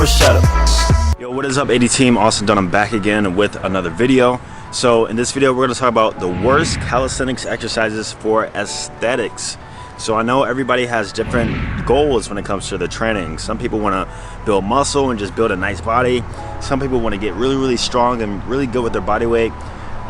or shut up. Yo, what is up, AD team? Austin Dunn. I'm back again with another video. So in this video, we're going to talk about the worst calisthenics exercises for aesthetics. So I know everybody has different goals when it comes to the training. Some people want to build muscle and just build a nice body. Some people want to get really strong and really good with their body weight.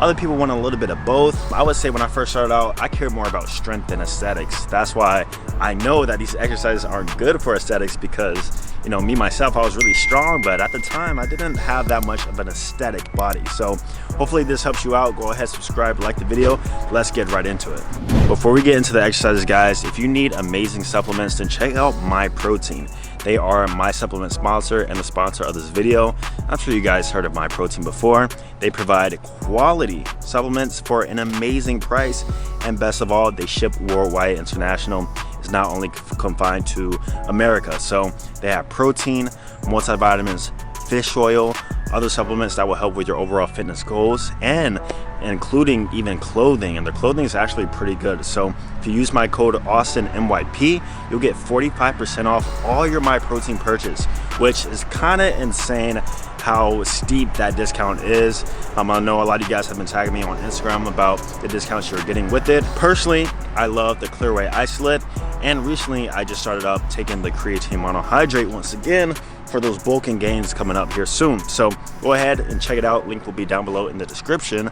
Other people want a little bit of both. I would say when I first started out, I cared more about strength than aesthetics. That's why I know that these exercises aren't good for aesthetics because, you know, me myself, I was really strong, but at the time I didn't have that much of an aesthetic body. So hopefully this helps you out. Go ahead, subscribe, like the video. Let's get right into it. Before we get into the exercises, guys, if you need amazing supplements, then check out MyProtein. They are my supplement sponsor and the sponsor of this video. I'm sure you guys heard of MyProtein before. They provide quality supplements for an amazing price, and best of all, they ship worldwide. International. It's not only confined to America. So they have protein, multivitamins, fish oil, other supplements that will help with your overall fitness goals, and including even clothing, and their clothing is actually pretty good. So if you use my code AustinNYP, you'll get 45% off all your MyProtein purchase, which is kind of insane how steep that discount is. I know a lot of you guys have been tagging me on Instagram about the discounts you're getting with it. Personally, I love the Clearway Isolate, and recently I just started up taking the creatine monohydrate once again for those bulking gains coming up here soon. So go ahead and check it out. Link will be down below in the description.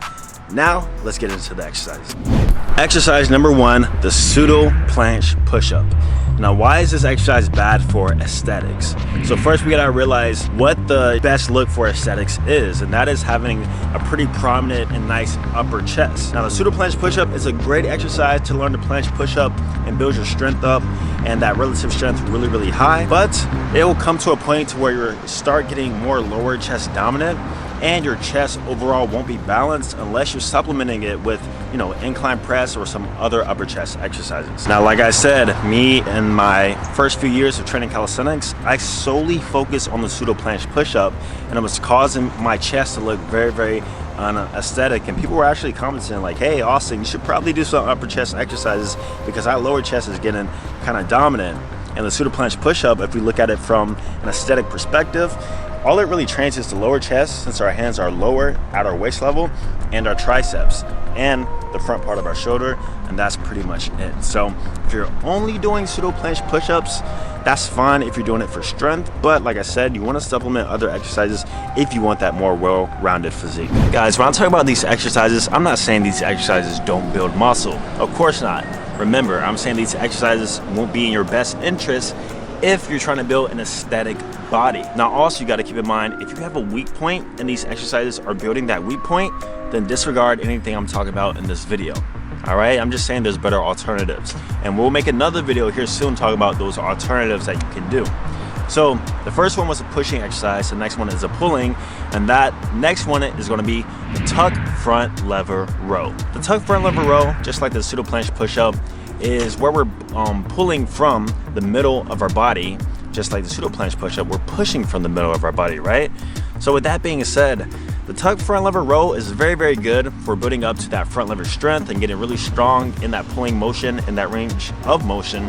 Now let's get into the exercise. Exercise number 1, the Pseudo Planche push-up. Now, why is this exercise bad for aesthetics? So first we gotta realize what the best look for aesthetics is, and that is having a pretty prominent and nice upper chest. Now, the Pseudo Planche push-up is a great exercise to learn the planche push-up and build your strength up and that relative strength really high, but it will come to a point to where you start getting more lower chest dominant, and your chest overall won't be balanced unless you're supplementing it with, you know, incline press or some other upper chest exercises. Now, like I said, me in my first few years of training calisthenics, I solely focused on the Pseudo Planche push-up, and it was causing my chest to look very unaesthetic, and people were actually commenting like, hey Austin, you should probably do some upper chest exercises because that lower chest is getting kind of dominant. And the Pseudo Planche push-up, if we look at it from an aesthetic perspective, all it really trains is the lower chest, since our hands are lower at our waist level, and our triceps and the front part of our shoulder, and that's pretty much it. So if you're only doing Pseudo Planche push-ups, that's fine if you're doing it for strength, but like I said, you want to supplement other exercises if you want that more well-rounded physique. Guys, when I'm talking about these exercises, I'm not saying these exercises don't build muscle. Of course not. Remember, I'm saying these exercises won't be in your best interest if you're trying to build an aesthetic body. Now also, you got to keep in mind, if you have a weak point and these exercises are building that weak point, then disregard anything I'm talking about in this video. All right, I'm just saying there's better alternatives, and we'll make another video here soon talking about those alternatives that you can do. So the first one was a pushing exercise, the next one is a pulling, and that next one is going to be the tuck front lever row. The tuck front lever row, just like the Pseudo Planche push-up, is where we're pulling from the middle of our body. Just like the Pseudo Planche push-up, we're pushing from the middle of our body, right? So with that being said, the tuck front lever row is very good for building up to that front lever strength and getting really strong in that pulling motion, in that range of motion.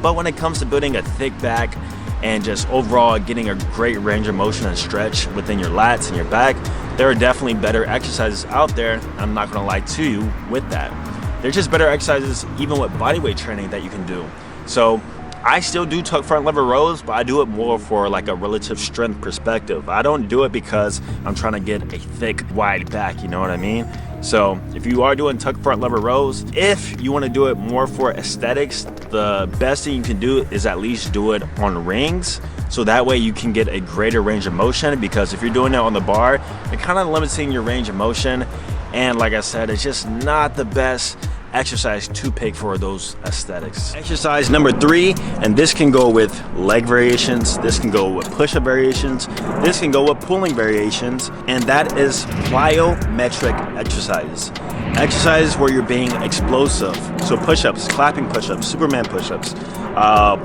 But when it comes to building a thick back and just overall getting a great range of motion and stretch within your lats and your back, there are definitely better exercises out there. I'm not gonna lie to you with that. There's just better exercises even with bodyweight training that you can do. So I still do tuck front lever rows, but I do it more for like a relative strength perspective. I don't do it because I'm trying to get a thick, wide back, you know what I mean? So if you are doing tuck front lever rows, if you want to do it more for aesthetics, the best thing you can do is at least do it on rings. So that way you can get a greater range of motion, because if you're doing it on the bar, you're kind of limiting your range of motion. And like I said, it's just not the best exercise to pick for those aesthetics. Exercise number 3, and this can go with leg variations, this can go with push-up variations, this can go with pulling variations, and that is plyometric exercises. Exercises where you're being explosive. So push-ups, clapping push-ups, Superman push-ups,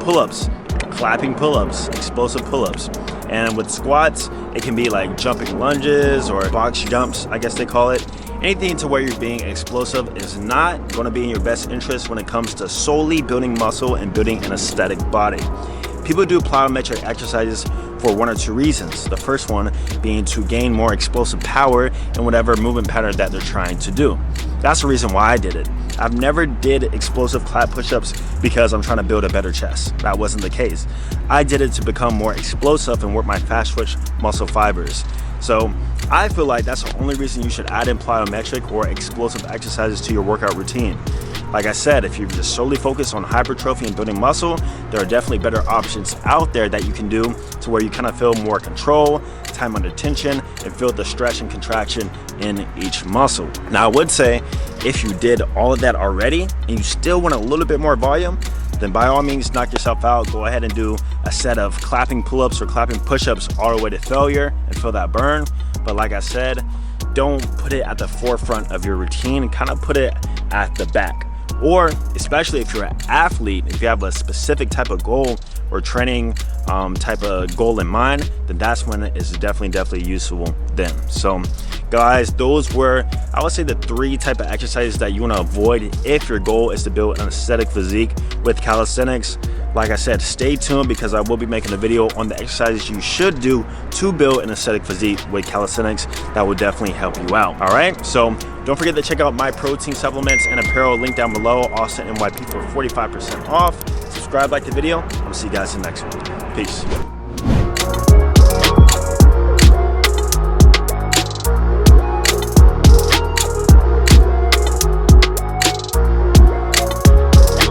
pull-ups, clapping pull-ups, explosive pull-ups. And with squats, it can be like jumping lunges or box jumps, I guess they call it. Anything to where you're being explosive is not going to be in your best interest when it comes to solely building muscle and building an aesthetic body. People do plyometric exercises for one or two reasons. The first one being to gain more explosive power in whatever movement pattern that they're trying to do. That's the reason why I did it. I've never did explosive clap push-ups because I'm trying to build a better chest. That wasn't the case. I did it to become more explosive and work my fast twitch muscle fibers. So I feel like that's the only reason you should add in plyometric or explosive exercises to your workout routine. Like I said, if you're just solely focused on hypertrophy and building muscle, there are definitely better options out there that you can do to where you kind of feel more control, time under tension, and feel the stretch and contraction in each muscle. Now, I would say if you did all of that already and you still want a little bit more volume, then by all means knock yourself out. Go ahead and do a set of clapping pull-ups or clapping push-ups all the way to failure and feel that burn. But like I said, don't put it at the forefront of your routine, kind of put it at the back. Or especially if you're an athlete, if you have a specific type of goal or training type of goal in mind, then that's when it is definitely useful then. So guys, those were, I would say, the 3 type of exercises that you want to avoid if your goal is to build an aesthetic physique with calisthenics. Like I said, stay tuned because I will be making a video on the exercises you should do to build an aesthetic physique with calisthenics that will definitely help you out. All right, so don't forget to check out MyProtein supplements and apparel, link down below, Austin NYP for 45% off. Subscribe, like the video. I'll see you guys in the next one. Peace.